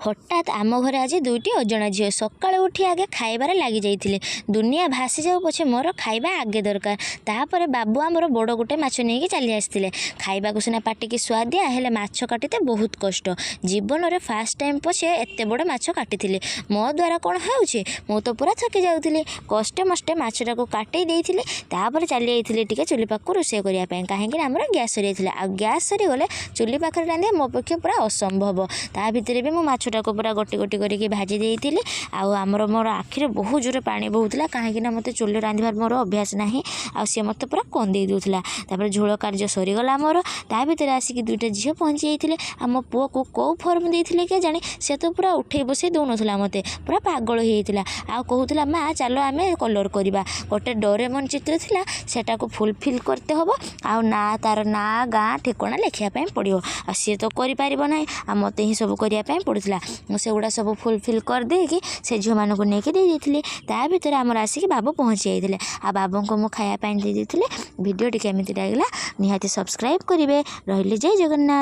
हठात आम घरे आज दुईटी अजणा झील सकाଳେ उठी आगे खाइबार लगी जाइथिले। दुनिया भासी जाऊ पछे मोर खाइबा आगे दरकार। तापर बाबू आमर बड़ गोटे माछ नहीं चली आसते। खाइबा सिना पाटिकी स्वादिया हेले माछ काटिते बहुत कष्ट। जीवन में फास्ट टाइम पछे एते बड़ माछ काटी मो द्वारा कौन होउछि मु तो पूरा थकी जाउथिली। कष्टे मष्टे माछटा को काटि देइथिले। तापर चली आइथिले टिके चुली पाखु रोषे करिया पय काहेकि हमर गैस सरी जाइथिला। आ गैस सरी गले चुली पाखरे रांधिया मो पक्षे पूरा असंभव। ता भितरे भी मु माछटा को पूरा गोटी गोटी करके भाजी देइथिले। आ हमर मोर आखिरे बहुत जोरे पानी बहुतला काहेकि मते चुली रांधिबार मोर अभ्यास नाही। आ से मते पूरा कंदेई देउथिला। तापर झोल कार्य सरी गला मोर। ता भितरे आसिक दुईटा झियो पहुंची जाइथिले। आ मो पुओ को को फॉर्म देइथिले के जाने से तो पूरा उठे बसे दउनथला मते पूरा पागल होई जाइथिला। आ कहूथला माँ चलो आमे कलर करिबा। गोटे डोरेमन चित्र थिला सेटा को फुलफिल करते हबो। आ ना तार ना गाँ ठिकाना लिखिया पय पड़ियो। आ सी तो करि पारिबो नाही। आ मते ही सब करिया पय पड़ुथला। मु से गुडा सब फुलफिल कर दे कि से झियो मान को नेकी दे देथिले। ता भितर हमर आसिक बाबू पहुंची जाइथिले। आ बाबू को मु खाया पय दे देथिले। वीडियो टी केमिति लागला निहाती सब्सक्राइब करिवे। रहिले जय जगन्नाथ।